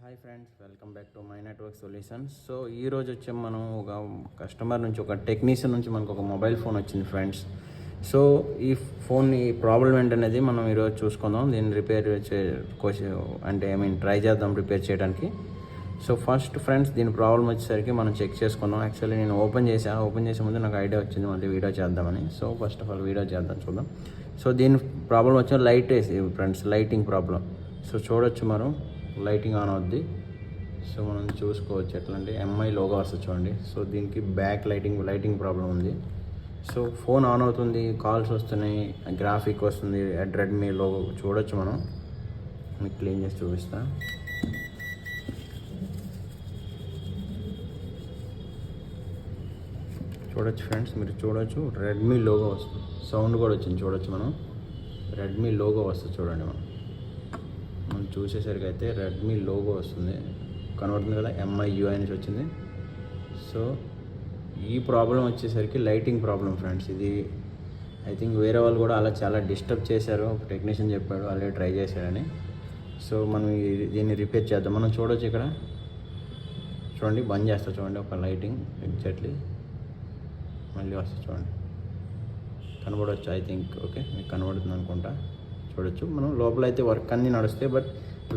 Hi friends, welcome back to my network solutions. So ఈరోజు వచ్చే మనం ఒక కస్టమర్ నుంచి, ఒక టెక్నీషియన్ నుంచి మనకు ఒక మొబైల్ ఫోన్ వచ్చింది ఫ్రెండ్స్. సో ఈ ఫోన్ ఈ ప్రాబ్లం ఏంటనేది మనం ఈరోజు చూసుకుందాం. దీన్ని రిపేర్ ట్రై చేద్దాం రిపేర్ చేయడానికి. సో ఫస్ట్ ఫ్రెండ్స్, దీని ప్రాబ్లం వచ్చేసరికి మనం చెక్ చేసుకుందాం. యాక్చువల్లీ నేను ఓపెన్ చేసే ముందు నాకు ఐడియా వచ్చింది మళ్ళీ వీడియో చేద్దామని. So first of all video చేద్దాం, చూద్దాం. సో దీని ప్రాబ్లం వచ్చే లైట్ వేసి ఫ్రెండ్స్, లైటింగ్ ప్రాబ్లం. సో చూడొచ్చు, మనం లైటింగ్ ఆన్ అవుద్ది. సో మనం చూసుకోవచ్చు ఎట్లా అంటే ఎంఐ లోగో వస్తుంది చూడండి. సో దీనికి బ్యాక్ లైటింగ్ ప్రాబ్లం ఉంది. సో ఫోన్ ఆన్ అవుతుంది, కాల్స్ వస్తున్నాయి, గ్రాఫిక్ వస్తుంది, రెడ్మీ లోగో చూడొచ్చు. మనం మీకు క్లీన్ చేసి చూపిస్తా. చూడొచ్చు ఫ్రెండ్స్, మీరు చూడొచ్చు రెడ్మీ లోగో వస్తుంది, సౌండ్ కూడా వచ్చింది చూడొచ్చు. మనం రెడ్మీ లోగో వస్తుంది చూడండి. మనం చూసేసరికి అయితే రెడ్మీ లోగో వస్తుంది, కనబడుతుంది కదా, MIUI అనేసి వచ్చింది. సో ఈ ప్రాబ్లం వచ్చేసరికి లైటింగ్ ప్రాబ్లం ఫ్రెండ్స్. ఇది ఐ థింక్ వేరే వాళ్ళు కూడా అలా చాలా డిస్టర్బ్ చేశారు. ఒక టెక్నీషియన్ చెప్పాడు, ఆల్రెడీ ట్రై చేశాడని. సో మనం దీన్ని రిపేర్ చేద్దాం. మనం చూడొచ్చు ఇక్కడ చూడండి, బంద్ చేస్తా చూడండి ఒక లైటింగ్ ఎగ్జాక్ట్లీ, మళ్ళీ వస్తుంది చూడండి, కనబడవచ్చు. ఐ థింక్ ఓకే, మీకు కనబడుతుంది అనుకుంటా. చూడొచ్చు, మనం లోపల అయితే వర్క్ అన్నీ నడుస్తాయి, బట్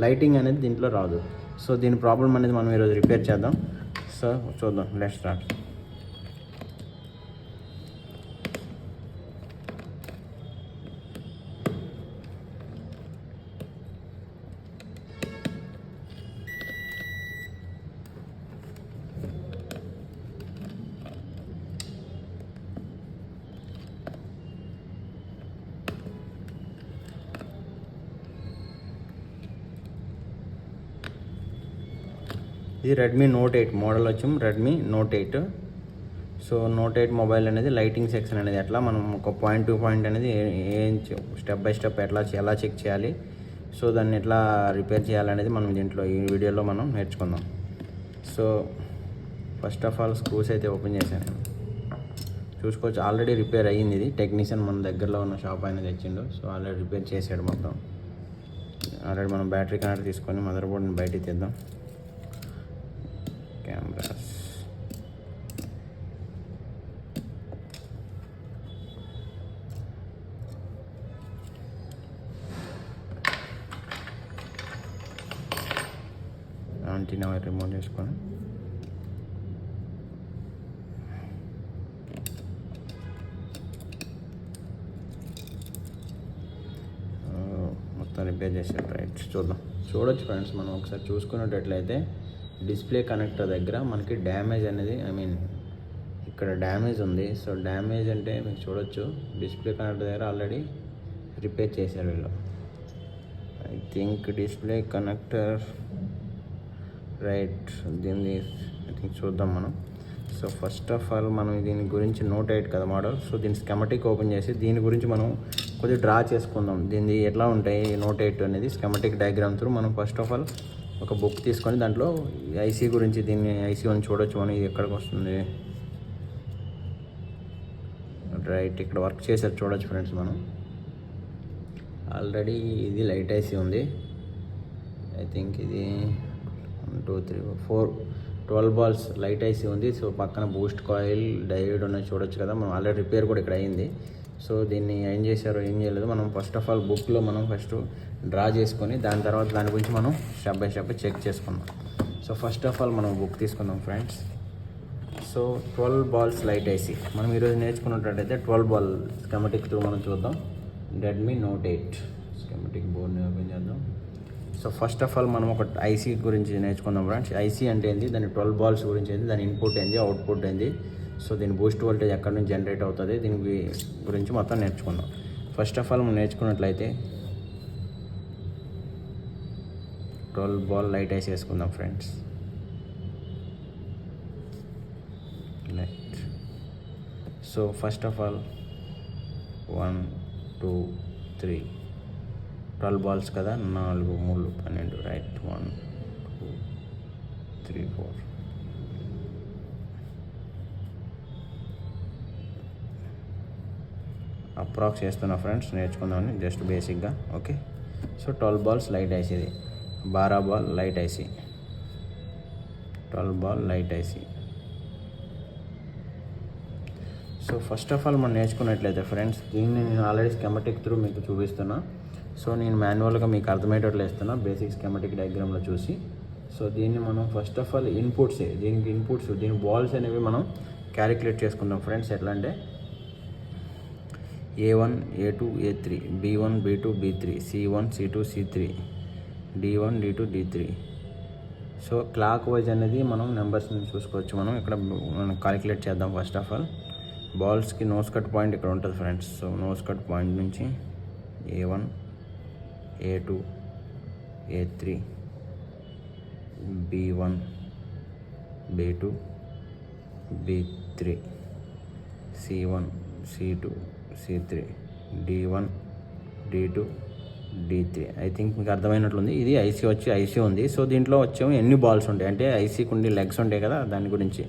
లైటింగ్ అనేది దీంట్లో రాదు. సో దీని ప్రాబ్లం అనేది మనం ఈరోజు రిపేర్ చేద్దాం. సో చూద్దాం, లెట్స్ స్టార్ట్. ఇది రెడ్మీ నోట్ 8 మోడల్ వచ్చాం, Redmi note 8. So note 8 mobile అనేది లైటింగ్ సెక్షన్ అనేది ఎట్లా మనం ఒక పాయింట్ టు పాయింట్ అనేది స్టెప్ బై స్టెప్ ఎలా చెక్ చేయాలి, సో దాన్ని ఎట్లా రిపేర్ చేయాలనేది మనం దీంట్లో ఈ వీడియోలో మనం నేర్చుకుందాం. So first of all screws అయితే ఓపెన్ చేశాను నేను. చూసుకోవచ్చు, ఆల్రెడీ రిపేర్ అయ్యింది. ఇది టెక్నీషియన్ మన దగ్గరలో ఉన్న షాప్ ఆయన తెచ్చిండు. సో ఆల్రెడీ రిపేర్ చేసాడు మొత్తం. ఆల్రెడీ మనం బ్యాటరీ కనెక్ట్ తీసుకొని మదర్ బోర్డ్ని బయటికి తీద్దాం. కెమెరాస్, యాంటీనా వైర్ రిమూవ్ చేసుకొని మొత్తం రిపేర్ చేసాడు. రైట్, చూడొచ్చు ఫ్రెండ్స్. మనం ఒకసారి చూసుకున్నట్లయితే డిస్ప్లే కనెక్టర్ దగ్గర మనకి డ్యామేజ్ అనేది, ఇక్కడ డ్యామేజ్ ఉంది. సో డ్యామేజ్ అంటే మీకు చూడొచ్చు, డిస్ప్లే కనెక్టర్ దగ్గర ఆల్రెడీ రిపేర్ చేశారు వీళ్ళు. I think display connector right, దీన్ని ఐ థింక్ చూద్దాం మనం. సో ఫస్ట్ ఆఫ్ ఆల్ మనం దీని గురించి నోట్ 8 కదా మోడల్. సో దీని స్కెమటిక్ ఓపెన్ చేసి దీని గురించి మనం కొద్దిగా డ్రా చేసుకుందాం. దీన్ని ఎట్లా ఉంటాయి నోట్ 8 అనేది స్కెమటిక్ డయాగ్రామ్ త్రూ మనం ఫస్ట్ ఆఫ్ ఆల్ ఒక బుక్ తీసుకొని దాంట్లో ఐసీ గురించి, దీన్ని ఐసీ అని చూడొచ్చు మనం. ఇది ఎక్కడికి వస్తుంది, రైట్ ఇక్కడ వర్క్ చేసారు చూడొచ్చు ఫ్రెండ్స్. మనం ఆల్రెడీ ఇది లైట్ ఐసీ ఉంది. ఐ థింక్ ఇది 1 2 3 4 12 బాల్స్ లైట్ ఐసీ ఉంది. సో పక్కన బూస్ట్ కాయిల్ డయోడ్ ఉన్నాయి చూడొచ్చు కదా. మనం ఆల్రెడీ రిపేర్ కూడా ఇక్కడ అయింది. సో దీన్ని ఏం చేశారో ఏం చేయలేదు, మనం ఫస్ట్ ఆఫ్ ఆల్ బుక్లో మనం ఫస్ట్ డ్రా చేసుకొని దాని తర్వాత దాని గురించి మనం స్టెప్ బై స్టెప్ చెక్ చేసుకుందాం. సో ఫస్ట్ ఆఫ్ ఆల్ మనం బుక్ తీసుకుందాం friends. So 12 balls light IC మనం ఈరోజు నేర్చుకున్నట్టయితే 12 బాల్ స్కెమటిక్ త్రూ మనం చూద్దాం. రెడ్మీ నోట్ 8 స్కెమటిక్ బోర్డ్ని ఓపెన్ చేద్దాం. సో ఫస్ట్ ఆఫ్ ఆల్ మనం ఒక ఐసీ గురించి నేర్చుకుందాం ఫ్రెండ్స్. ఐసీ అంటే ఏంటి, దాని 12 బాల్స్ గురించి ఏంటి, దాని ఇన్పుట్ ఏంటి, అవుట్పుట్ ఏంటి, సో దీని బూస్ట్ వోల్టేజ్ ఎక్కడి నుంచి జనరేట్ అవుతుంది, దీని గురించి మొత్తం నేర్చుకుందాం. ఫస్ట్ ఆఫ్ ఆల్ మనం నేర్చుకున్నట్లయితే 12 బాల్ లైట్ ఐసీ వేసుకుందాం friends. Light, so first of all 1 2 3 12 balls కదా, 4 3 12 రైట్. 1 2 3 4 అప్రాక్స్ చేస్తున్నా ఫ్రెండ్స్, నేర్చుకుందామని జస్ట్ బేసిక్గా. Okay, so 12 balls light IC, 12 ball light IC. 12 ball light IC. So first of all మనం నేర్చుకున్నట్లయితే friends, దీన్ని నేను ఆల్రెడీ స్కెమటిక్ త్రూ మీకు చూపిస్తున్నా. సో నేను మాన్యువల్గా మీకు అర్థమయ్యేటట్లు వేస్తున్నా, బేసిక్ స్కెమటిక్ డయాగ్రామ్లో చూసి. సో దీన్ని మనం ఫస్ట్ ఆఫ్ ఆల్ దీని బాల్స్ అనేవి మనం క్యాలిక్యులేట్ చేసుకుందాం ఫ్రెండ్స్. ఎట్లా అంటే A1 A2 A3 B1 B2 B3 C1 C2 C3 D1 D2 D3. So clock wise అనేది మనం నెంబర్స్ని చూసుకోవచ్చు. మనం క్యాలిక్యులేట్ చేద్దాం. ఫస్ట్ ఆఫ్ ఆల్ బాల్స్కి నోస్ కట్ పాయింట్ ఇక్కడ ఉంటుంది friends. So nose cut point నుంచి A1 A2 A3 B1 B2 B3 C1 C2 C3 D1 D2 D3. I think మీకు అర్థమైనట్లుంది. ఇది ఐసీ ఉంది. సో దీంట్లో వచ్చేమో ఎన్ని బాల్స్ ఉంటాయి అంటే ఐసీకి ఉండి లెగ్స్ ఉంటాయి కదా, దాని గురించి.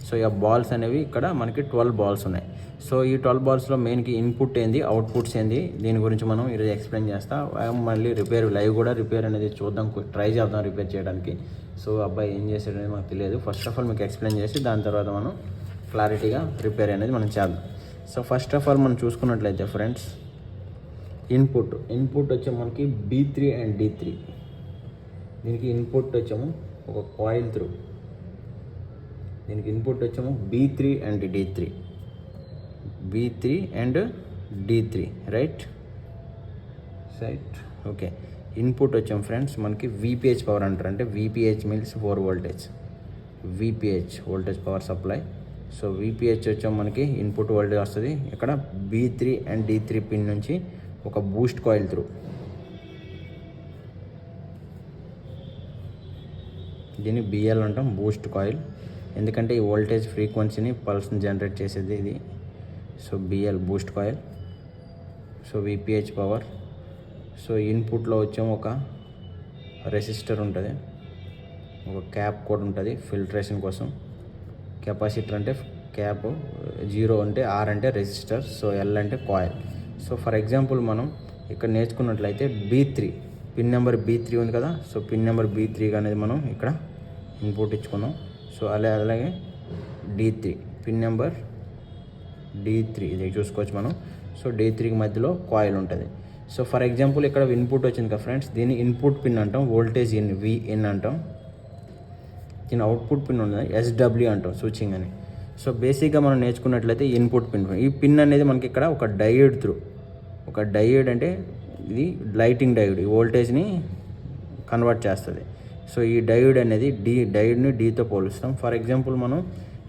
సో ఈ బాల్స్ అనేవి ఇక్కడ మనకి 12 బాల్స్ ఉన్నాయి. సో ఈ 12 బాల్స్లో మెయిన్కి ఇన్పుట్ ఏంది, అవుట్పుట్స్ ఏంది, దీని గురించి మనం ఈరోజు ఎక్స్ప్లెయిన్ చేస్తా. మళ్ళీ రిపేర్ అనేది చూద్దాం, ట్రై చేద్దాం రిపేర్ చేయడానికి. సో అబ్బాయి ఏం చేసాడనేది మాకు తెలియదు. ఫస్ట్ ఆఫ్ ఆల్ మీకు ఎక్స్ప్లెయిన్ చేసి దాని తర్వాత మనం క్లారిటీగా రిపేర్ అనేది మనం చేద్దాం. సో ఫస్ట్ ఆఫ్ ఆల్ మనం చూసుకున్నట్లయితే ఫ్రెండ్స్, ఇన్పుట్ వచ్చే మనకి B3 అండ్ D3. దీనికి ఇన్పుట్ వచ్చాము ఒక కాయిల్ త్రూ. దీనికి ఇన్పుట్ వచ్చాము B3 and D3 right. Okay. Input వచ్చాము ఫ్రెండ్స్ మనకి VPH పవర్ అంటారు. అంటే VPH means 4 voltage. VPH voltage power supply. So VPH వచ్చాము మనకి ఇన్పుట్ వోల్టేజ్ వస్తుంది. ఇక్కడ B3 అండ్ D3 పిన్ నుంచి ఒక బూస్ట్ కాయిల్ త్రూ. దీన్ని BL అంటాం, బూస్ట్ కాయిల్. ఎందుకంటే ఈ వోల్టేజ్ ఫ్రీక్వెన్సీని పల్స్ని జనరేట్ చేసేది ఇది. So BL Boost coil. So VPH power. So ఇన్పుట్లో వచ్చాము ఒక రెసిస్టర్ ఉంటుంది, ఒక క్యాప్ కూడా ఉంటుంది ఫిల్ట్రేషన్ కోసం. కెపాసిటర్ అంటే క్యాప్, 0 అంటే R అంటే రెసిస్టర్, సో L అంటే కాయిల్. సో ఫర్ ఎగ్జాంపుల్ మనం ఇక్కడ నేర్చుకున్నట్లయితే B3 పిన్ నెంబర్ B3 ఉంది కదా. సో పిన్ నెంబర్ B3 అనేది మనం ఇక్కడ ఇన్పుట్ ఇచ్చుకున్నాం. సో అలాగే D3 పిన్ నెంబర్ D3 ఇది చూసుకోవచ్చు మనం. సో D3కి మధ్యలో కాయిల్ ఉంటుంది. సో ఫర్ ఎగ్జాంపుల్ ఇక్కడ ఇన్పుట్ వచ్చింది కదా ఫ్రెండ్స్, దీన్ని ఇన్పుట్ పిన్ అంటాం, వోల్టేజ్ ఇన్ VIN అంటాం. దీని అవుట్పుట్ పిన్ ఉన్నది SW అంటాం, స్విచ్చింగ్ అని. సో బేసిక్గా మనం నేర్చుకున్నట్లయితే ఇన్పుట్ పిన్, ఈ పిన్ అనేది మనకి ఇక్కడ ఒక డయోడ్ అంటే ఇది లైటింగ్ డయోడ్, ఈ వోల్టేజ్ని కన్వర్ట్ చేస్తుంది. సో ఈ డయోడ్ అనేది డయోడ్ని Dతో పోలుస్తాం. ఫర్ ఎగ్జాంపుల్ మనం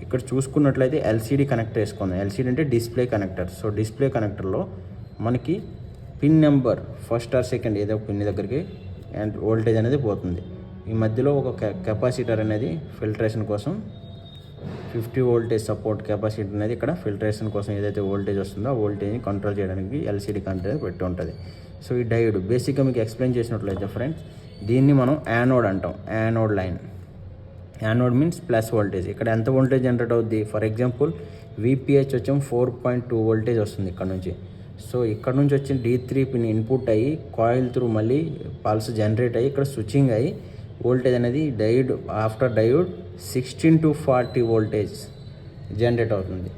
ఇక్కడ చూసుకున్నట్లయితే LCD కనెక్టర్ వేసుకుందాం. LCD అంటే డిస్ప్లే కనెక్టర్. సో డిస్ప్లే కనెక్టర్లో మనకి pin number first or second ఏదో పిన్ దగ్గరికి అండ్ వోల్టేజ్ అనేది పోతుంది. ఈ మధ్యలో ఒక కెపాసిటర్ అనేది ఫిల్టరేషన్ కోసం 50 వోల్టేజ్ సపోర్ట్ కెపాసిటర్ అనేది ఇక్కడ ఫిల్టరేషన్ కోసం ఏదైతే వోల్టేజ్ వస్తుందో ఆ వోల్టేజ్ని కంట్రోల్ చేయడానికి LCD కంట్రోల్ పెట్టి ఉంటుంది. సో ఈ డయోడ్ బేసిక్గా మీకు ఎక్స్ప్లెయిన్ చేసినట్లయితే ఫ్రెండ్స్, దీన్ని మనం యానోడ్ అంటాం. Anode means plus voltage. ఇక్కడ ఎంత వోల్టేజ్ జనరేట్ అవుద్ది, ఫర్ ఎగ్జాంపుల్ VPH వచ్చాం 4.2 వోల్టేజ్ వస్తుంది ఇక్కడ నుంచి. సో ఇక్కడ నుంచి వచ్చిన D3 పిన్ ఇన్పుట్ అయ్యి కాయిల్ త్రూ మళ్ళీ పల్స్ జనరేట్ అయ్యి ఇక్కడ స్విచ్చింగ్ అయ్యి వోల్టేజ్ అనేది after diode 16 to 40 voltage generate అవుతుంది.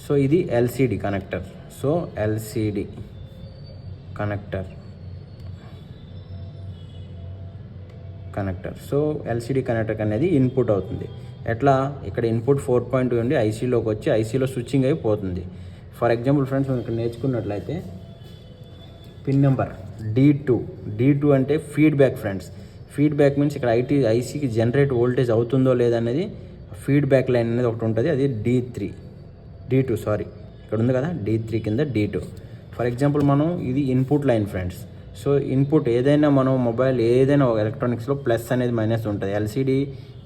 సో ఇది LCD connector. So LCD connector. So LCD connector అనేది ఇన్పుట్ అవుతుంది. ఎట్లా, ఇక్కడ ఇన్పుట్ 4.2 ఉండి ఐసీలోకి వచ్చి ఐసీలో స్విచ్చింగ్ అయిపోతుంది. ఫర్ ఎగ్జాంపుల్ ఫ్రెండ్స్ మనం ఇక్కడ నేర్చుకున్నట్లయితే పిన్ నెంబర్ D2 అంటే ఫీడ్బ్యాక్ ఫ్రెండ్స్. ఫీడ్బ్యాక్ మీన్స్ ఇక్కడ ఐసీకి జనరేట్ వోల్టేజ్ అవుతుందో లేదనేది ఫీడ్బ్యాక్ లైన్ అనేది ఒకటి ఉంటుంది, అది D2 ఇక్కడ ఉంది కదా, D3 కింద D2. ఫర్ ఎగ్జాంపుల్ మనం ఇది input line friends. So input ఏదైనా మనం మొబైల్ ఏదైనా ఎలక్ట్రానిక్స్లో ప్లస్ అనేది మైనస్ ఉంటుంది.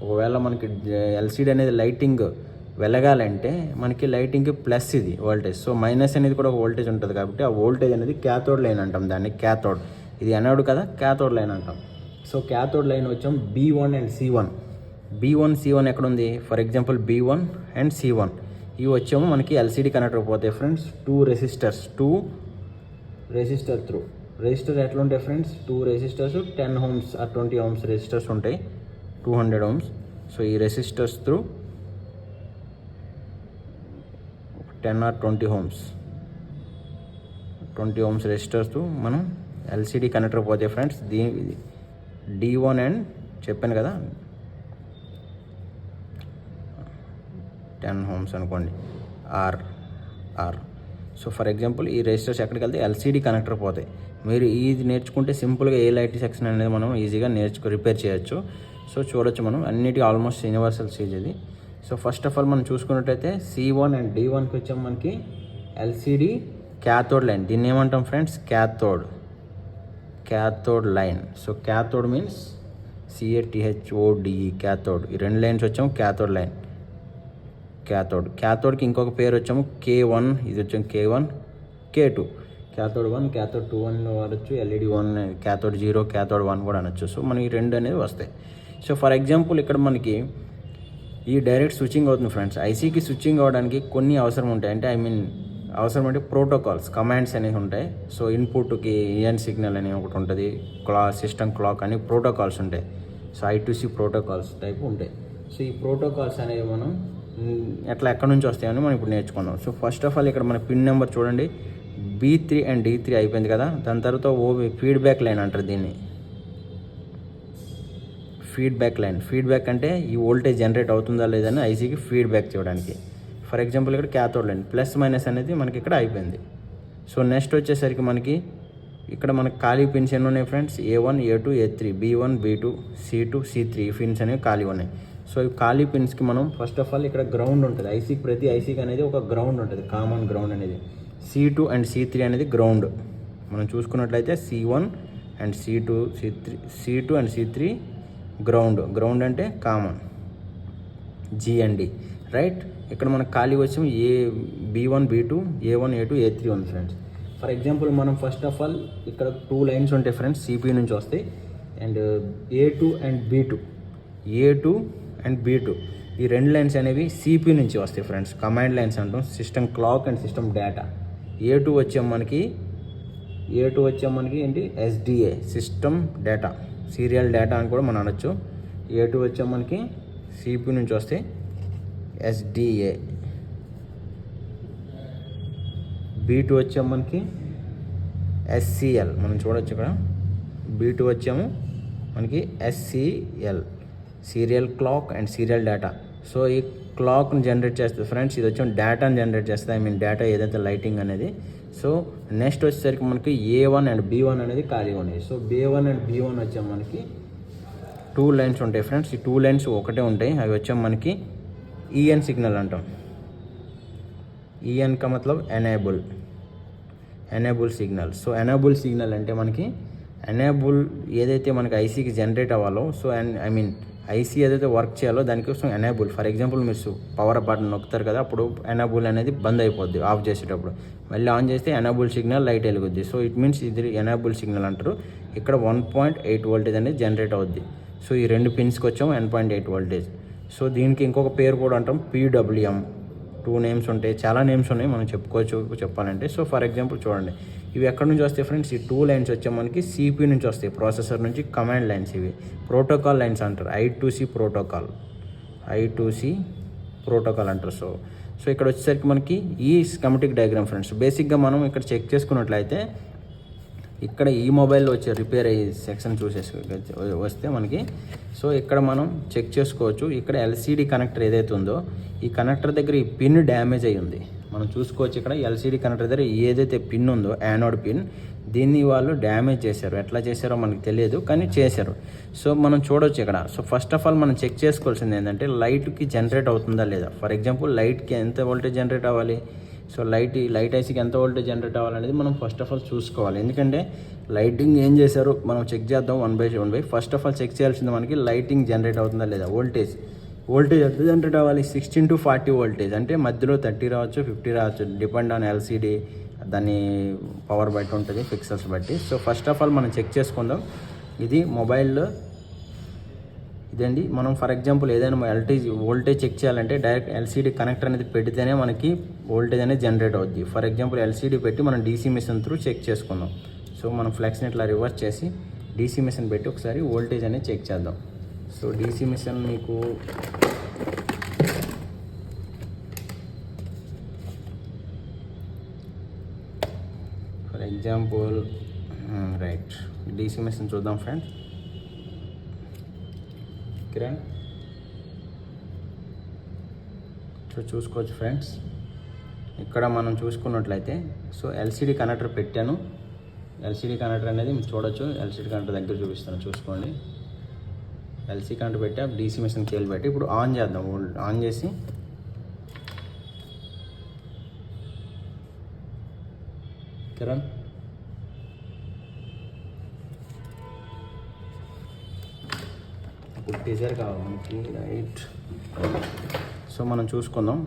ఒకవేళ మనకి LCD అనేది లైటింగ్ వెలగాలంటే మనకి లైటింగ్కి ప్లస్ ఇది వోల్టేజ్. సో మైనస్ అనేది కూడా ఒక వోల్టేజ్ ఉంటుంది కాబట్టి ఆ వోల్టేజ్ అనేది క్యాథోడ్ లైన్ అంటాం దాన్ని. క్యాథోడ్, ఇది అనోడ్ కదా, క్యాథోడ్ లైన్ అంటాం. సో క్యాథోడ్ లైన్ వచ్చాం B1 అండ్ C1. C1 ఎక్కడ ఉంది, for example B1 and C1 ఇవి వచ్చాము మనకి LCD కనెక్టర్ పోతాయి ఫ్రెండ్స్. 2 resistor through. రెసిస్టర్ ఎట్లా ఉంటాయి ఫ్రెండ్స్, 2 రెసిస్టర్స్ 10 ohms ఆ 20 ohms రెసిస్టర్స్ ఉంటాయి, 200 ohms. సో ఈ resistors through 10 or 20 ohms resistors through మనం ఎల్సిడి కనెక్టర్ పోతే ఫ్రెండ్స్ D1 అండ్ చెప్పాను కదా 10 ohms అనుకోండి ఆర్ సో ఫర్ ఎగ్జాంపుల్ ఈ రెసిస్టర్స్ ఎక్కడికి వెళ్తే ఎల్సిడి కనెక్టర్ పోతాయి. మీరు ఇది నేర్చుకుంటే సింపుల్గా ఏ లైట్ సెక్షన్ అనేది మనం ఈజీగా రిపేర్ చేయొచ్చు. సో చూడొచ్చు మనం అన్నిటి ఆల్మోస్ట్ యూనివర్సల్ సీజ్ ఇది. సో ఫస్ట్ ఆఫ్ ఆల్ మనం చూసుకున్నట్టయితే C1 అండ్ D1కి వచ్చాం మనకి ఎల్సిడి క్యాథోడ్ లైన్. దీన్ని ఏమంటాం friends? Cathode line. So cathode means CATHODE cathode. ఈ రెండు లైన్స్ వచ్చాము క్యాథోడ్ లైన్. క్యాథోడ్కి ఇంకొక పేరు వచ్చాము K1, ఇది వచ్చాము K1 K2. క్యాథోడ్ 1 క్యాథోడ్ 2 అని వాడచ్చు, LED 1 క్యాథోడ్ 0 క్యాథోడ్ 1 కూడా అనొచ్చు. సో మనకి రెండు అనేది వస్తాయి. సో ఫర్ ఎగ్జాంపుల్ ఇక్కడ మనకి ఈ డైరెక్ట్ స్విచ్చింగ్ అవుతుంది ఫ్రెండ్స్. ఐసీకి స్విచ్చింగ్ అవ్వడానికి కొన్ని అవసరం ఉంటాయి. అంటే అవసరం అంటే ప్రోటోకాల్స్, కమాండ్స్ అనేవి ఉంటాయి. సో ఇన్పుట్కి EN సిగ్నల్ అని ఒకటి ఉంటుంది, సిస్టమ్ క్లాక్ అని ప్రోటోకాల్స్ ఉంటాయి. సో I2C ప్రోటోకాల్స్ టైప్ ఉంటాయి. సో ఈ ప్రోటోకాల్స్ అనేవి మనం ఎక్కడి నుంచి వస్తాయని మనం ఇప్పుడు నేర్చుకుందాం. సో ఫస్ట్ ఆఫ్ ఆల్ ఇక్కడ మన పిన్ నెంబర్ చూడండి, B3 అండ్ D3 అయిపోయింది కదా. దాని తర్వాత ఫీడ్బ్యాక్ లైన్ అంటారు దీన్ని. ఫీడ్బ్యాక్ అంటే ఈ వోల్టేజ్ జనరేట్ అవుతుందా లేదని ఐసీకి ఫీడ్బ్యాక్ చేయడానికి. ఫర్ ఎగ్జాంపుల్ ఇక్కడ క్యాథోడ్ లైన్ ప్లస్ మైనస్ అనేది మనకి ఇక్కడ అయిపోయింది. సో నెక్స్ట్ వచ్చేసరికి మనకి ఇక్కడ మనకి ఖాళీ పిన్స్ ఎన్ని ఉన్నాయి friends? A1 A2 A3 B1 B2 C2 C3 ఈ పిన్స్ అనేవి ఖాళీ ఉన్నాయి. సో ఈ ఖాళీ పిన్స్కి మనం ఫస్ట్ ఆఫ్ ఆల్ ఇక్కడ గ్రౌండ్ ఉంటుంది. ప్రతి ఐసీకి అనేది ఒక గ్రౌండ్ ఉంటుంది, కామన్ గ్రౌండ్ అనేది. C2 అండ్ C3 అనేది గ్రౌండ్. మనం చూసుకున్నట్లయితే C1 and C2 and C3 ground అంటే common G and D, right. ఇక్కడ మనకు ఖాళీ వచ్చి B1 B2 A1 A2 A3 ఉంది ఫ్రెండ్స్. ఫర్ ఎగ్జాంపుల్ మనం ఫస్ట్ ఆఫ్ ఆల్ ఇక్కడ 2 లైన్స్ ఉంటాయి ఫ్రెండ్స్, CPU నుంచి వస్తాయి. అండ్ A2 అండ్ B2 ఈ రెండు లైన్స్ అనేవి CPU నుంచి వస్తాయి ఫ్రెండ్స్. కమాండ్ లైన్స్ అంటాం, system clock and system data. A2 వచ్చాం మనకి ఏంటి? SDA system data, serial data అని కూడా మనం అనొచ్చు. A2 వచ్చాం మనకి CPU నుంచి వస్తే SDA. B2 వచ్చాం మనకి SCL, మనం చూడొచ్చు ఇక్కడ. B2 వచ్చాము మనకి SCL, serial clock and serial data. So ఈ క్లాక్ని జనరేట్ చేస్తుంది ఫ్రెండ్స్. ఇది వచ్చి డేటాని జనరేట్ చేస్తుంది, డేటా ఏదైతే లైటింగ్ అనేది. సో నెక్స్ట్ వచ్చేసరికి మనకి A1 అండ్ B1 అనేది ఖాళీ ఉన్నాయి. సో B1 అండ్ B1 వచ్చాం మనకి 2 లైన్స్ ఉంటాయి ఫ్రెండ్స్. ఈ 2 లైన్స్ ఒకటే ఉంటాయి. అవి వచ్చాం మనకి EN సిగ్నల్ అంటాం. EN కా మతలబ్ enable signal. So enable signal అంటే మనకి ఏదైతే మనకి ఐసీకి జనరేట్ అవ్వాలో, సో ఐసీ ఏదైతే వర్క్ చేయాలో దానికోసం ఎనేబుల్. ఫర్ ఎగ్జాంపుల్ మీరు పవర్ బటన్ నొక్కుతారు కదా, అప్పుడు ఎనేబుల్ అనేది బంద్ అయిపోద్ది ఆఫ్ చేసేటప్పుడు. మళ్ళీ ఆన్ చేస్తే ఎనేబుల్ సిగ్నల్ లైట్ వెలుగుద్ది. సో ఇట్ మీన్స్ ఇది ఎనేబుల్ సిగ్నల్ అంటారు. ఇక్కడ 1.8 వోల్టేజ్ అనేది జనరేట్ అవుద్ది. సో ఈ రెండు పిన్స్కి వచ్చాము 1.8 వోల్టేజ్. సో దీనికి ఇంకొక పేరు కూడా అంటాం PWM. 2 నేమ్స్ ఉంటాయి, చాలా నేమ్స్ ఉన్నాయి, మనం చెప్పాలంటే. సో ఫర్ ఎగ్జాంపుల్ చూడండి, ఇవి ఎక్కడి నుంచి వస్తాయి ఫ్రెండ్స్? ఈ 2 లైన్స్ వచ్చే మనకి CPU నుంచి వస్తాయి, ప్రాసెసర్ నుంచి. కమాండ్ లైన్స్ ఇవి ప్రోటోకాల్ లైన్స్ అంటారు. I2C ప్రోటోకాల్ అంటారు. సో ఇక్కడ వచ్చేసరికి మనకి ఈ స్కీమాటిక్ డయాగ్రామ్ ఫ్రెండ్స్. బేసిక్గా మనం ఇక్కడ చెక్ చేసుకున్నట్లయితే ఇక్కడ ఈ మొబైల్లో వచ్చే రిపేర్ అయ్యే సెక్షన్ వస్తే మనకి, సో ఇక్కడ మనం చెక్ చేసుకోవచ్చు. ఇక్కడ LCD కనెక్టర్ ఏదైతే ఉందో, ఈ కనెక్టర్ దగ్గర ఈ పిన్ డ్యామేజ్ అయ్యి ఉంది. మనం చూసుకోవచ్చు ఇక్కడ LCD కనెక్టర్ దగ్గర ఏదైతే పిన్ ఉందో, యానోడ్ పిన్, దీన్ని వాళ్ళు డ్యామేజ్ చేశారు. ఎట్లా చేశారో మనకు తెలియదు, కానీ చేశారు. సో మనం చూడవచ్చు ఇక్కడ. సో ఫస్ట్ ఆఫ్ ఆల్ మనం చెక్ చేసుకోవాల్సింది ఏంటంటే లైట్కి జనరేట్ అవుతుందా లేదా. ఫర్ ఎగ్జాంపుల్ లైట్కి ఎంత వోల్టేజ్ జనరేట్ అవ్వాలి, సో లైట్ ఐసీకి ఎంత వోల్టేజ్ జనరేట్ అవ్వాలనేది మనం ఫస్ట్ ఆఫ్ ఆల్ చూసుకోవాలి. ఎందుకంటే లైటింగ్ ఏం చేశారు మనం చెక్ చేద్దాం 1 by 1. First of all check చేయాల్సింది మనకి లైటింగ్ జనరేట్ అవుతుందా లేదా. వోల్టేజ్ ఎంత జనరేట్ అవ్వాలి? 16 to 40 వోల్టేజ్. అంటే మధ్యలో 30 రావచ్చు, 50 రావచ్చు, డిపెండ్ ఆన్ LCD, దాని పవర్ బట్టి ఉంటుంది, పిక్సెల్స్ బట్టి. సో ఫస్ట్ ఆఫ్ ఆల్ మనం చెక్ చేసుకుందాం. ఇది మొబైల్లో ఇదండి. మనం ఫర్ ఎగ్జాంపుల్ ఏదైనా వోల్టేజ్ చెక్ చేయాలంటే డైరెక్ట్ LCD కనెక్టర్ అనేది పెడితేనే మనకి వోల్టేజ్ అనేది జనరేట్ అవుద్ది. ఫర్ ఎగ్జాంపుల్ LCD పెట్టి మనం DC మిషన్ త్రూ చెక్ చేసుకుందాం. సో మనం ఫ్లెక్స్ని ఇట్లా రివర్స్ చేసి DC మిషన్ పెట్టి ఒకసారి వోల్టేజ్ అనేది చెక్ చేద్దాం. సో డీసీ మిషన్ మీకు for example right DC machine చూద్దాం ఫ్రెండ్స్. కిరణ్ చూసుకోవచ్చు ఫ్రెండ్స్. ఇక్కడ మనం చూసుకున్నట్లయితే సో ఎల్సిడి కనెక్టర్ పెట్టాను. ఎల్సిడి కనెక్టర్ అనేది మీరు చూడొచ్చు. ఎల్సిడి కనెక్టర్ దగ్గర చూపిస్తాను, చూసుకోండి. ఎల్సీ కనెక్టర్ పెట్టా, డీసీ మిషన్ కేబుల్ పెట్టి ఇప్పుడు ఆన్ చేద్దాం. ఆన్ చేసి కిరణ్ ఇప్పుడు టీజర్ కావాలి మనకి. రైట్, సో మనం చూసుకుందాం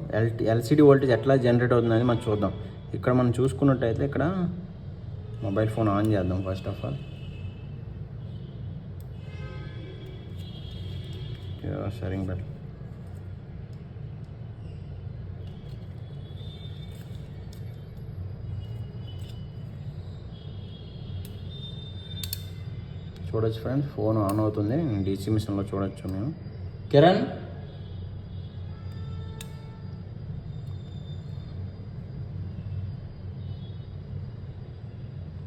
ఎల్సిడి వోల్టేజ్ ఎట్లా జనరేట్ అవుతుందని మనం చూద్దాం. ఇక్కడ మనం చూసుకున్నట్టయితే ఇక్కడ మొబైల్ ఫోన్ ఆన్ చేద్దాం. First of all sharing better. చూడొచ్చు ఫ్రెండ్స్, ఫోన్ ఆన్ అవుతుంది. డీసీ మిషన్లో చూడొచ్చు మేము. కిరణ్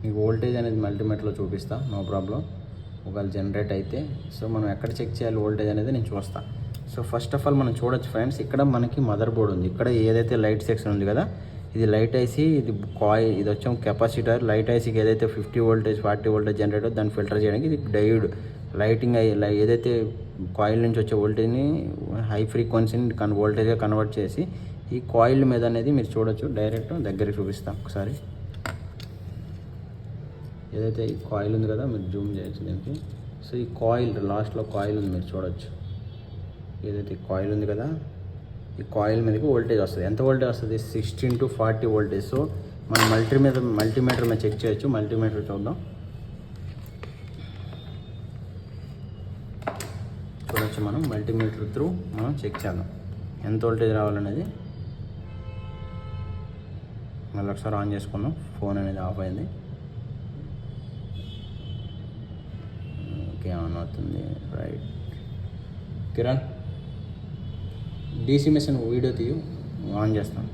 మీకు వోల్టేజ్ అనేది మల్టీమీటర్లో చూపిస్తా, నో ప్రాబ్లం. ఒకవేళ జనరేట్ అయితే సో మనం ఎక్కడ చెక్ చేయాలి వోల్టేజ్ అనేది నేను చూస్తా. సో ఫస్ట్ ఆఫ్ ఆల్ మనం చూడొచ్చు ఫ్రెండ్స్, ఇక్కడ మనకి మదర్ బోర్డ్ ఉంది. ఇక్కడ ఏదైతే లైట్ సెక్షన్ ఉంది కదా, ఇది లైట్ ఐసీ, ఇది కాయిల్, ఇది వచ్చాం కెపాసిటర్. లైట్ ఐసీకి ఏదైతే 50 వోల్టేజ్ 40 వోల్టేజ్ జనరేట్ అవుతుంది దాన్ని ఫిల్టర్ చేయడానికి ఇది డయోడ్. లైటింగ్ ఏదైతే కాయిల్ నుంచి వచ్చే వోల్టేజ్ని హై ఫ్రీక్వెన్సీని వోల్టేజ్గా కన్వర్ట్ చేసి ఈ కాయిల్ మీద అనేది మీరు చూడొచ్చు. డైరెక్ట్ దగ్గరికి చూపిస్తాం ఒకసారి. ఏదైతే ఈ కాయిల్ ఉంది కదా, మీరు జూమ్ చేయొచ్చు దీనికి. సో ఈ కాయిల్ లాస్ట్లో కాయిల్ ఉంది, మీరు చూడొచ్చు. ఏదైతే ఈ కాయిల్ ఉంది కదా, ఈ కాయిల్ మీదకి వోల్టేజ్ వస్తుంది. ఎంత వోల్టేజ్ వస్తుంది? 16 to 40 వోల్టేజ్. సో మనం మల్టీమీటర్ మీద చెక్ చేయొచ్చు. మల్టీమీటర్ చూద్దాం. చూడొచ్చు మనం మల్టీమీటర్ త్రూ మనం చెక్ చేద్దాం ఎంత వోల్టేజ్ రావాలనేది. మళ్ళీ ఒకసారి ఆన్ చేసుకున్నాం, ఫోన్ అనేది ఆఫ్ అయింది. ఓకే, ఆన్ అవుతుంది. Right Kiran, DC machine video తీయు, ఆన్ చేస్తాం.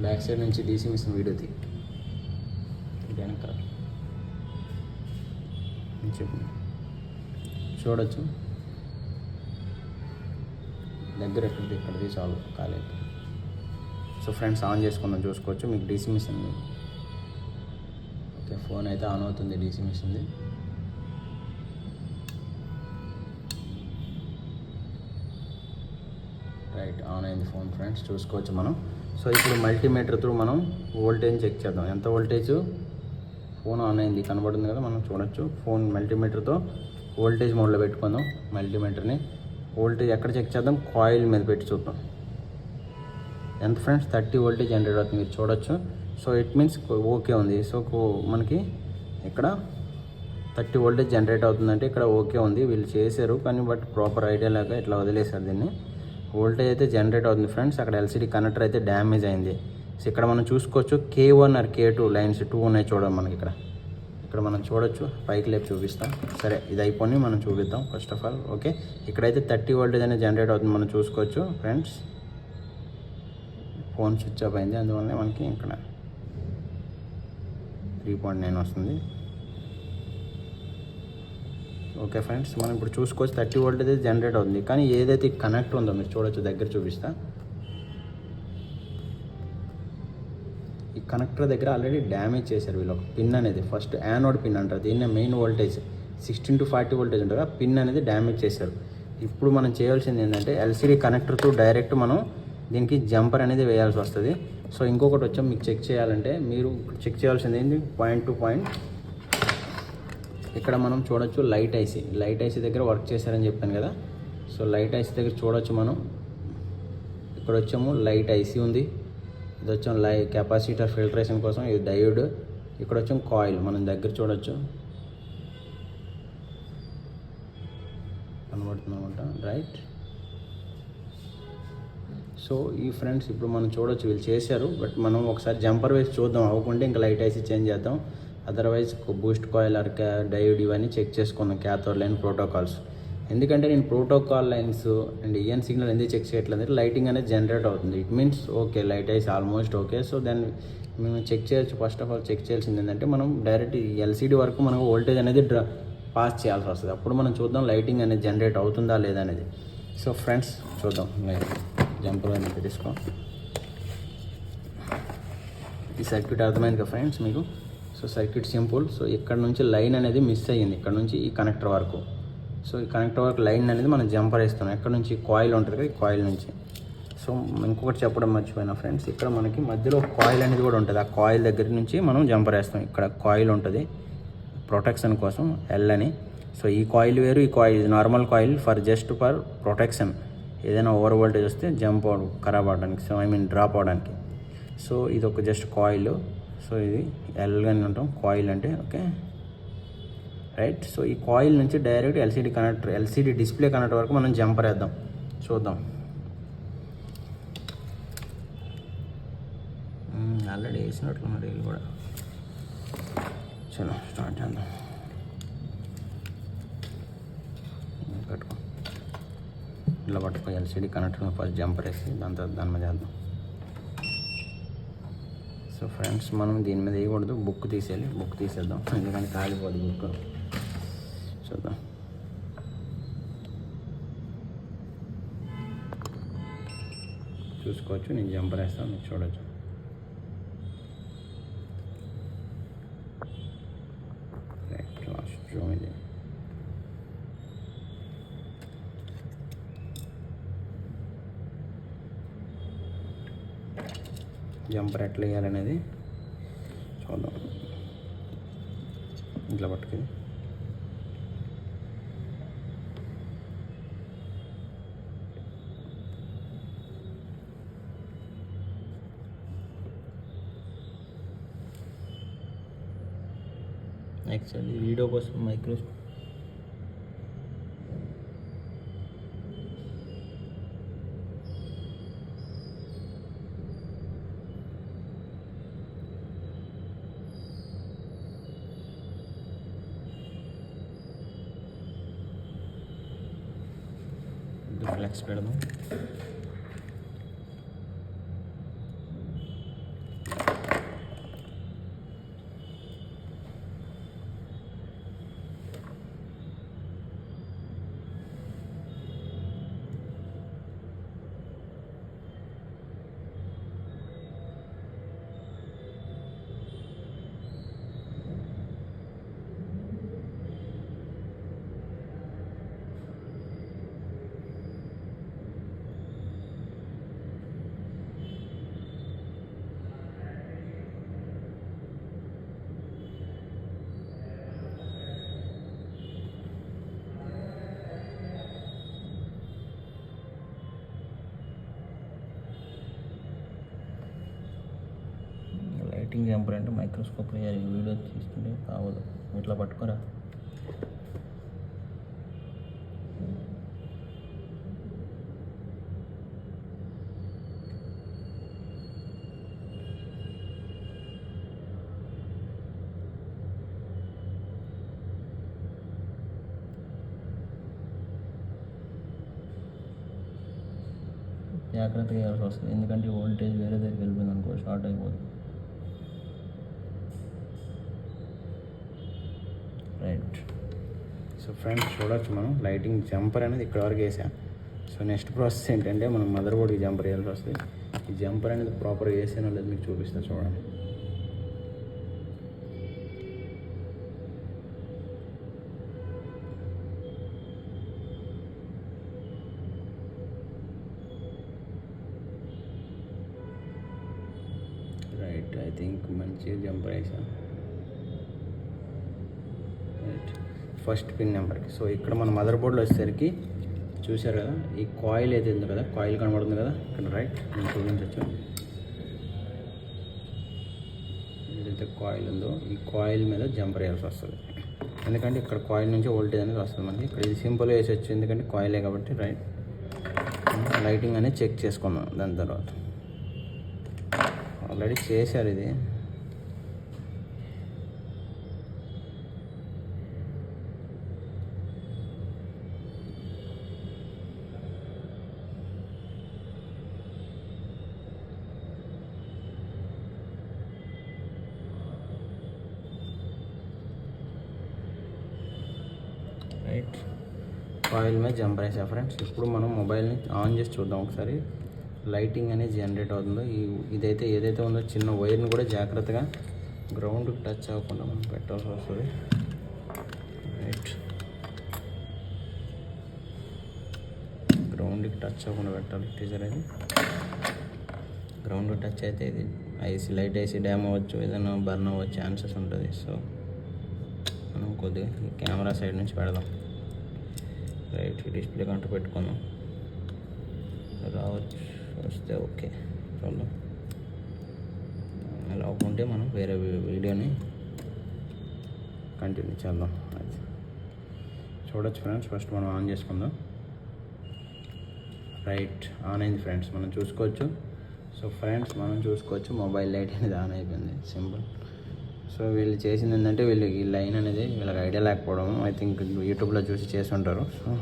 బ్యాక్ సైడ్ నుంచి డీసీ మిషన్ వీడియో తీయి. వెనక చెప్పు, చూడొచ్చు. దగ్గర ఇక్కడ తీసాలు కాలేదు. సో ఫ్రెండ్స్ ఆన్ చేసుకుందాం, చూసుకోవచ్చు. మీకు డీసీ మిషన్ ఓకే, ఫోన్ అయితే ఆన్ అవుతుంది. డీసీ మిషన్ది రైట్ ఆన్ అయింది ఫోన్ ఫ్రెండ్స్, చూసుకోవచ్చు మనం. సో ఇప్పుడు మల్టీమీటర్ త్రూ మనం వోల్టేజ్ చెక్ చేద్దాం. ఎంత వోల్టేజ్ ఫోన్ ఆన్ అయింది కనబడుతుంది కదా, మనం చూడొచ్చు. ఫోన్ మల్టీమీటర్తో వోల్టేజ్ మోడ్లో పెట్టుకుందాం. మల్టీమీటర్ని వోల్టేజ్ ఎక్కడ చెక్ చేద్దాం? కాయిల్ మీద పెట్టి చూద్దాం. ఎంత ఫ్రెండ్స్? 30 వోల్టేజ్ జనరేట్ అవుతుంది, మీరు చూడొచ్చు. సో ఇట్ మీన్స్ ఓకే ఉంది. సో మనకి ఇక్కడ 30 వోల్టేజ్ జనరేట్ అవుతుందంటే ఇక్కడ ఓకే ఉంది. వీళ్ళు చేశారు కానీ బట్ ప్రాపర్ ఐడియా లేక ఇట్లా వదిలేశారు దీన్ని. వోల్టేజ్ అయితే జనరేట్ అవుతుంది ఫ్రెండ్స్. అక్కడ ఎల్సిడి కనెక్టర్ అయితే డ్యామేజ్ అయింది. సో ఇక్కడ మనం చూసుకోవచ్చు K1 or K2 లైన్స్ 2 ఉన్నాయి చూడండి మనకి. ఇక్కడ మనం చూడొచ్చు. పైకి లేపు చూపిస్తాం. సరే, ఇది అయిపోయి మనం చూపిద్దాం ఫస్ట్ ఆఫ్ ఆల్. ఓకే, ఇక్కడైతే 30 వోల్టేజ్ అనేది జనరేట్ అవుతుంది, మనం చూసుకోవచ్చు ఫ్రెండ్స్. ఫోన్ స్విచ్ ఆఫ్ అయింది, అందువల్ల మనకి ఇక్కడ 3.9 వస్తుంది. ఓకే ఫ్రెండ్స్, మనం ఇప్పుడు చూసుకోవచ్చు 30 వోల్టేజ్ జనరేట్ అవుతుంది. కానీ ఏదైతే కనెక్టర్ ఉందో మీరు చూడొచ్చు, దగ్గర చూపిస్తా. ఈ కనెక్టర్ దగ్గర ఆల్రెడీ డ్యామేజ్ చేశారు వీళ్ళు. ఒక పిన్ అనేది ఫస్ట్ యానోడ్ పిన్ అంటారు దీన్ని. మెయిన్ వోల్టేజ్ 16 to 40 వోల్టేజ్ ఉంటుంది, ఆ పిన్ అనేది డ్యామేజ్ చేశారు. ఇప్పుడు మనం చేయాల్సింది ఏంటంటే ఎల్సిడి కనెక్టర్తో డైరెక్ట్ మనం దీనికి జంపర్ అనేది వేయాల్సి వస్తుంది. సో ఇంకొకటి వచ్చాం, మీకు చెక్ చేయాలంటే మీరు చెక్ చేయాల్సింది ఏంటి? పాయింట్ టు పాయింట్ ఇక్కడ మనం చూడొచ్చు. లైట్ ఐసీ దగ్గర వర్క్ చేశారని చెప్పాను కదా. సో లైట్ ఐసీ దగ్గర చూడొచ్చు మనం. ఇక్కడ వచ్చాము, లైట్ ఐసీ ఉంది. ఇది వచ్చాము కెపాసిటర్ ఫిల్టరేషన్ కోసం, ఇది డయోడ్. ఇక్కడ వచ్చాము కాయిల్, మనం దగ్గర చూడొచ్చు, కనబడుతుంది అనమాట. రైట్, సో ఈ ఫ్రెండ్స్ ఇప్పుడు మనం చూడొచ్చు వీళ్ళు చేశారు. బట్ మనం ఒకసారి జంపర్ వేసి చూద్దాం, అవ్వకుంటే ఇంకా లైట్ ఐసీ చేంజ్ చేద్దాం. Otherwise boost coil or diode ఇవన్నీ చెక్ చేసుకుందాం, క్యాథోడ్ లైన్ ప్రోటోకాల్స్. ఎందుకంటే నేను protocol lines and EN signal ఎందుకు చెక్ చేయట్లేదు అంటే లైటింగ్ అనేది జనరేట్ అవుతుంది. It means okay light IC almost okay. So దాన్ని మేము చెక్ చేయొచ్చు. ఫస్ట్ ఆఫ్ ఆల్ చెక్ చేయాల్సింది ఏంటంటే మనం డైరెక్ట్ ఎల్సీడీ వరకు మనకు వోల్టేజ్ అనేది పాస్ చేయాల్సి వస్తుంది. అప్పుడు మనం చూద్దాం లైటింగ్ అనేది జనరేట్ అవుతుందా లేదా అనేది. సో ఫ్రెండ్స్ చూద్దాం. జంపర్ అనేది తీసుకో. ఈ సర్క్యూట్ అర్థమైంది కదా ఫ్రెండ్స్ మీకు. So circuit simple. సో ఇక్కడ నుంచి లైన్ అనేది మిస్ అయ్యింది, ఇక్కడ నుంచి ఈ కనెక్టర్ వరకు. సో ఈ కనెక్టర్ వరకు లైన్ అనేది మనం జంపర్ వేస్తున్నాం. ఎక్కడ నుంచి కాయిల్ ఉంటుంది కదా, ఈ కాయిల్ నుంచి. సో ఇంకొకటి చెప్పడం మర్చిపోయినా ఫ్రెండ్స్, ఇక్కడ మనకి మధ్యలో కాయిల్ అనేది కూడా ఉంటుంది. ఆ కాయిల్ దగ్గర నుంచి మనం జంపర్ వేస్తాం. ఇక్కడ కాయిల్ ఉంటుంది ప్రొటెక్షన్ కోసం, ఎల్ అని. సో ఈ కాయిల్ వేరు, ఈ కాయిల్ ఇది normal coil just for protection. ఏదైనా ఓవర్ వోల్టేజ్ వస్తే జంప్ ఖరాబ్ అవడానికి, సో డ్రాప్ అవడానికి. సో ఇది ఒక జస్ట్ కాయిల్. సో ఇది ఎల్గానే ఉంటాం కాయిల్ అంటే, ఓకే రైట్. సో ఈ కాయిల్ నుంచి డైరెక్ట్ ఎల్సీడీ డిస్ప్లే కనెక్టర్ వరకు మనం జంపర్ వేద్దాం. చూద్దాం. ఆల్రెడీ వేసినట్లున్నారు వీళ్ళు కూడా. చలో స్టార్ట్ చేద్దాం. కట్టుకో, ఇలా పట్టుకో. ఎల్సీడీ కనెక్టర్ ఫస్ట్ జంపర్ వేసి దాని తర్వాత దాని మీద చేద్దాం. సో ఫ్రెండ్స్ మనం దీని మీద వేయకూడదు, బుక్ తీసేయాలి. బుక్ తీసేద్దాం ఎందుకంటే కాలిపోదు బుక్. చూద్దాం. చూసుకోవచ్చు, నేను జంపర్ వేస్తాను, మీరు చూడవచ్చు. లాస్ట్ జూమ్ ఇది. జంపర్ ఎట్లా వేయాలనేది చూద్దాం. ఇట్లా పట్టుకుంది. యాక్చువల్లీ వీడియో కోసం మైక్రోస్కోప్ ఫ్లెక్స్ పెడదాం. లైటింగ్ జంపర్ అంటే మైక్రోస్కోప్ వేయాలి. వీడియో తీస్తుంటే కావదు. ఇట్లా పట్టుకోరా. జాగ్రత్తగా వేయాల్సి వస్తుంది, ఎందుకంటే వోల్టేజ్ వేరే దగ్గరికి వెళ్ళిపోయింది అనుకో, షార్ట్ అయిపోతుంది. రైట్. సో ఫ్రెండ్స్ చూడొచ్చు, మనం లైటింగ్ జంపర్ అనేది ఇక్కడ వరకు వేసాం. సో నెక్స్ట్ ప్రాసెస్ ఏంటంటే మనం మదర్ బోర్డ్కి జంపర్ వేయాల్సి వస్తుంది. ఈ జంపర్ అనేది ప్రాపర్గా వేసానో లేదు మీకు చూపిస్తా చూడండి. రైట్, ఐ థింక్ మంచిగా జంపర్ వేసాను. రైట్, ఫస్ట్ పిన్ నెంబర్కి. సో ఇక్కడ మన మదర్ బోర్డ్లో వచ్చేసరికి చూసారు కదా, ఈ కాయిల్ అయితే ఉంది కదా, కాయిల్ కనబడుతుంది కదా ఇక్కడ. రైట్, నేను చూపించవచ్చు. ఏదైతే కాయిల్ ఉందో ఈ కాయిల్ మీద జంపర్ వేయాల్సి వస్తుంది, ఎందుకంటే ఇక్కడ కాయిల్ నుంచి వోల్టేజ్ అనేది వస్తుంది మనకి. ఇక్కడ ఇది సింపుల్గా వేసొచ్చు ఎందుకంటే కాయిలే కాబట్టి. రైట్, లైటింగ్ అనేది చెక్ చేసుకున్నాం. దాని తర్వాత ఆల్రెడీ చేశారు ఇది. రైట్ కాయిల్ మీద జంపర్ వేసా ఫ్రెండ్స్. ఇప్పుడు మనం మొబైల్ని ఆన్ చేసి చూద్దాం ఒకసారి లైటింగ్ అనేది జనరేట్ అవుతుందో. ఇదైతే ఏదైతే ఉందో చిన్న వైర్ని కూడా జాగ్రత్తగా గ్రౌండ్కి టచ్ అవ్వకుండా మనం పెట్టాల్సి వస్తుంది. రైట్ గ్రౌండ్కి టచ్ అవ్వకుండా పెట్టాలి టీజర్ అది. గ్రౌండ్కి టచ్ అయితే ఇది లైట్ ఐసీ డ్యామ్ అవ్వచ్చు, ఏదైనా బర్న్ అవ్వచ్చు ఛాన్సెస్ ఉంటుంది. సో మనం కొద్దిగా కెమెరా సైడ్ నుంచి పెడదాం. రైట్ డిస్ప్లే కంటూ పెట్టుకుందాం. రావచ్చు వస్తే ఓకే చూద్దాం. అలా అవ్వకుంటే మనం వేరే వీడియోని కంటిన్యూ చేద్దాం. అది చూడొచ్చు ఫ్రెండ్స్. ఫస్ట్ మనం ఆన్ చేసుకుందాం. రైట్ ఆన్ అయింది ఫ్రెండ్స్, మనం చూసుకోవచ్చు. సో ఫ్రెండ్స్ మనం చూసుకోవచ్చు మొబైల్ లైట్ అనేది ఆన్ అయిపోయింది. సింపుల్. సో వీళ్ళు చేసింది ఏంటంటే వీళ్ళకి ఈ లైన్ అనేది వీళ్ళకి ఐడియా లేకపోవడం, ఐ థింక్ యూట్యూబ్లో చూసి చేసి ఉంటారు. సో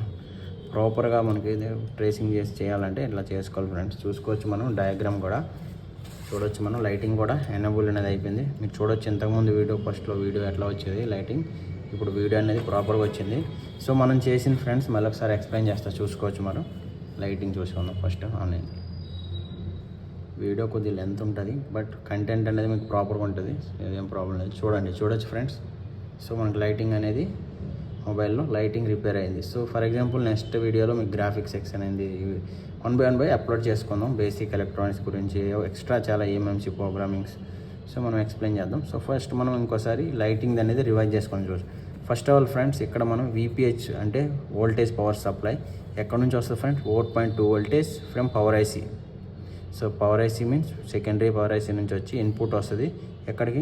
ప్రాపర్గా మనకి ట్రేసింగ్ చేసి చేయాలంటే ఇట్లా చేసుకోవాలి ఫ్రెండ్స్. చూసుకోవచ్చు మనం డయాగ్రామ్ కూడా చూడొచ్చు. మనం లైటింగ్ కూడా ఎనేబుల్ అనేది అయిపోయింది. మీరు చూడొచ్చు ఇంతకుముందు ఫస్ట్లో వీడియో ఎట్లా వచ్చేది లైటింగ్, ఇప్పుడు వీడియో అనేది ప్రాపర్గా వచ్చింది. సో మనం చేసిన ఫ్రెండ్స్ మళ్ళీ ఒకసారి ఎక్స్ప్లెయిన్ చేస్తా. చూసుకోవచ్చు మనం లైటింగ్ చూసుకుందాం. ఫస్ట్ ఆన్లైన్ వీడియో కొద్దిగా లెంత్ ఉంటుంది, బట్ కంటెంట్ అనేది మీకు ప్రాపర్గా ఉంటుంది, ఏం ప్రాబ్లం లేదు. చూడొచ్చు ఫ్రెండ్స్. సో మనకి లైటింగ్ అనేది మొబైల్లో లైటింగ్ రిపేర్ అయింది. సో ఫర్ ఎగ్జాంపుల్ నెక్స్ట్ వీడియోలో మీకు గ్రాఫిక్స్ సెక్షన్ అయింది 1 by 1 అప్లోడ్ చేసుకుందాం. బేసిక్ ఎలక్ట్రానిక్స్ గురించి ఎక్స్ట్రా చాలా ఎంఎంసీ ప్రోగ్రామింగ్స్ సో మనం ఎక్స్ప్లెయిన్ చేద్దాం. సో ఫస్ట్ మనం ఇంకోసారి లైటింగ్ అనేది రివైజ్ చేసుకొని చూసి ఫస్ట్ ఆఫ్ ఆల్ ఫ్రెండ్స్ ఇక్కడ మనం VPH అంటే వోల్టేజ్ పవర్ సప్లై ఎక్కడ నుంచి వస్తుంది friends 4.2 voltage from power IC. So power IC means secondary power IC నుంచి వచ్చి ఇన్పుట్ వస్తుంది ఎక్కడికి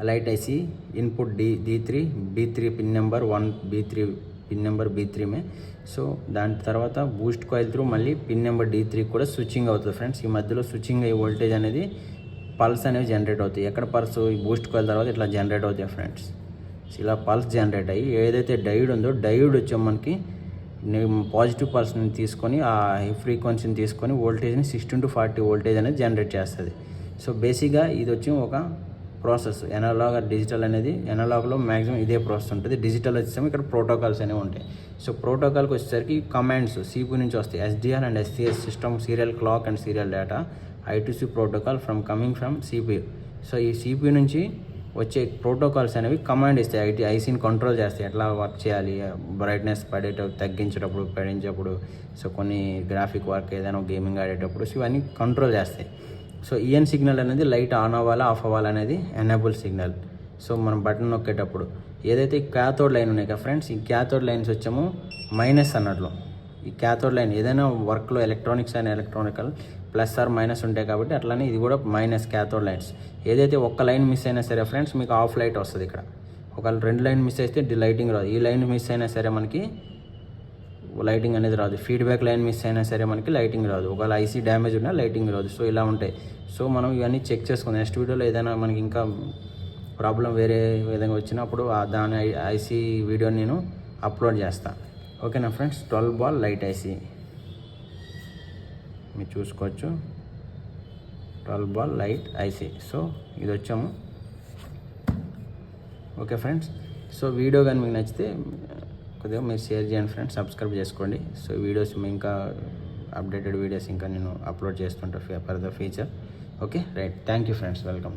light IC input D3 B3 pin number 1 B3 pin number B3 మే. సో దాని తర్వాత బూస్ట్ కాయిల్ త్రూ మళ్ళీ పిన్ నెంబర్ D3 కూడా switching అవుతుంది ఫ్రెండ్స్. ఈ మధ్యలో స్విచ్చింగ్ అయ్యే వోల్టేజ్ అనేది పల్స్ అనేవి జనరేట్ అవుతాయి. ఎక్కడ పల్స్ ఈ బూస్ట్ కాయిల్ తర్వాత ఇట్లా జనరేట్ అవుతాయి ఫ్రెండ్స్. ఇలా పల్స్ జనరేట్ అయ్యి ఏదైతే డయోడ్ ఉందో డయోడ్ వచ్చే మనకి పాజిటివ్ పల్స్ని తీసుకొని ఆ హై ఫ్రీక్వెన్సీని తీసుకొని వోల్టేజ్ని 16 to 40 వోల్టేజ్ అనేది జనరేట్ చేస్తుంది. సో బేసిక్గా ఇది వచ్చి ఒక ప్రాసెస్. ఎనలాగ్ డిజిటల్ అనేది ఎనలాగ్లో మ్యాక్సిమం ఇదే ప్రాసెస్ ఉంటుంది. డిజిటల్ వచ్చేసరికి ఇక్కడ ప్రోటోకాల్స్ అనేవి ఉంటాయి. సో ప్రోటోకాల్కి వచ్చేసరికి కమాండ్స్ CPU నుంచి వస్తాయి. SDR and SCS system serial clock and serial data I2C protocol coming from CPU. So ఈ CPU నుంచి వచ్చే ప్రోటోకాల్స్ అనేవి కమాండ్ ఇస్తాయి. ఐసీని కంట్రోల్ చేస్తాయి, ఎట్లా వర్క్ చేయాలి, బ్రైట్నెస్ తగ్గించేటప్పుడు పెంచేటప్పుడు, సో కొన్ని గ్రాఫిక్ వర్క్ ఏదైనా గేమింగ్ ఆడేటప్పుడు సో ఇవన్నీ కంట్రోల్ చేస్తాయి. సో EN సిగ్నల్ అనేది లైట్ ఆన్ అవ్వాలా ఆఫ్ అవ్వాలా అనేది ఎనేబుల్ సిగ్నల్. సో మనం బటన్ నొక్కేటప్పుడు ఏదైతే ఈ క్యాథోడ్ లైన్ ఉన్నాయి కదా ఫ్రెండ్స్, ఈ క్యాథోడ్ లైన్స్ వచ్చాము మైనస్ అన్నట్లు. ఈ క్యాథోడ్ లైన్ ఏదైనా వర్క్లో electronics and electronical plus or minus ఉంటాయి కాబట్టి అట్లానే ఇది కూడా మైనస్ క్యాథోడ్ లైన్స్. ఏదైతే ఒక్క లైన్ మిస్ అయినా సరే ఫ్రెండ్స్ మీకు ఆఫ్ లైట్ వస్తుంది. ఇక్కడ ఒక 2 లైన్ మిస్ అయితే లైటింగ్ రాదు. ఈ లైన్ మిస్ అయినా సరే మనకి లైటింగ్ అనేది రాదు. ఫీడ్బ్యాక్ లైన్ మిస్ అయినా సరే మనకి లైటింగ్ రాదు. ఒకవేళ ఐసీ డ్యామేజ్ ఉన్నా లైటింగ్ రాదు. సో ఇలా ఉంటాయి. సో మనం ఇవన్నీ చెక్ చేసుకుందాం. నెక్స్ట్ వీడియోలో ఏదైనా మనకి ఇంకా ప్రాబ్లం వేరే విధంగా వచ్చినప్పుడు దాని ఐసీ వీడియోని నేను అప్లోడ్ చేస్తాను. ఓకేనా ఫ్రెండ్స్. 12 ball లైట్ ఐసీ మీరు చూసుకోవచ్చు. 12 ball లైట్ ఐసీ. సో ఇది వచ్చాము. Okay friends. సో వీడియో కానీ మీకు నచ్చితే కొద్దిగా మీరు షేర్ చేయండి ఫ్రెండ్స్, సబ్స్క్రైబ్ చేసుకోండి. సో వీడియోస్ ఇంకా అప్డేటెడ్ వీడియోస్ ఇంకా నేను అప్లోడ్ చేస్తుంటా for the future. Okay right. Thank you friends. Welcome.